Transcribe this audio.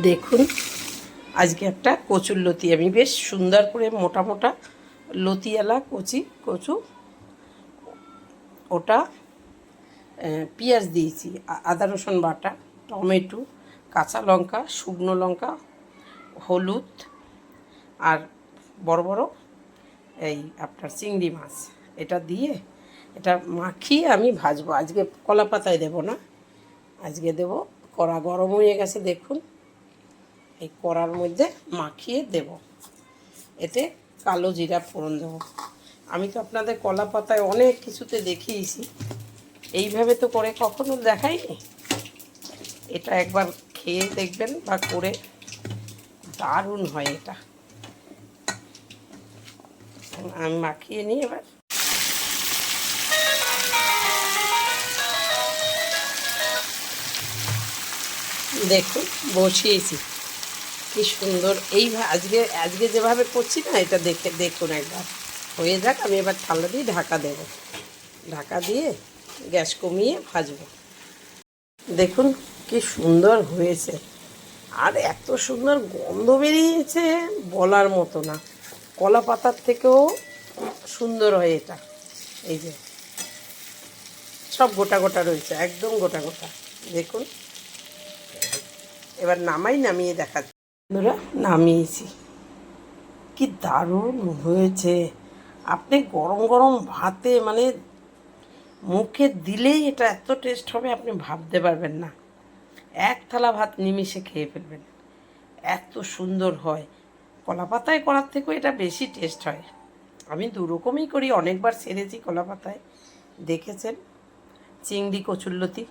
দেখুন আজকে একটা কচুর লতি আমি বেশ সুন্দর করে মোটা মোটা লতিওয়ালা কচু ওটা পেঁয়াজ দিয়েছি, আদা রসুন বাটা, টমেটো, কাঁচা লঙ্কা, শুকনো লঙ্কা, হলুদ আর বড় বড় এই আপনার চিংড়ি মাছ এটা দিয়ে এটা মাখিয়ে আমি ভাজবো। আজকে কলা পাতায় দেবো না, আজকে দেবো কড়া গরম হয়ে গেছে। দেখুন এই কড়ার মধ্যে মাখিয়ে দেব, এতে কালো জিরা ফোড়ন দেবো। আমি তো আপনাদের কলা পাতায় অনেক কিছুতে দেখিয়েছি, এইভাবে তো করে কখনো দেখাইনি। এটা একবার খেয়ে দেখবেন বা করে, দারুণ হয় এটা। আমি মাখিয়ে নিই এবার। দেখুন বসিয়েছি কি সুন্দর। আজকে যেভাবে করছি না, এটা দেখুন একবার হয়ে যাক। আমি এবার থালা দিয়ে ঢাকা দেব, ঢাকা দিয়ে গ্যাস কমিয়ে ভাজবো। দেখুন কি সুন্দর হয়েছে, আর এত সুন্দর গন্ধ বেরিয়েছে বলার মতো না। কলা পাতার থেকেও সুন্দর হয় এটা। এই যে সব গোটা গোটা রয়েছে, একদম গোটা গোটা। দেখুন এবার নামিয়ে দেখাচ্ছি। বন্ধুরা নামিয়েছি, কি দারুণ হয়েছে। আপনি গরম গরম ভাতে মানে মুখে দিলেই এটা এত টেস্ট হবে আপনি ভাবতে পারবেন না। এক থালা ভাত নিমিষে খেয়ে ফেলবেন, এত সুন্দর হয়। কলা পাতায় করার থেকেও এটা বেশি টেস্ট হয়। আমি দুরকমই করি, অনেকবার সেরেছি কলা পাতায়, দেখেছেন। চিংড়ি কচুরলতি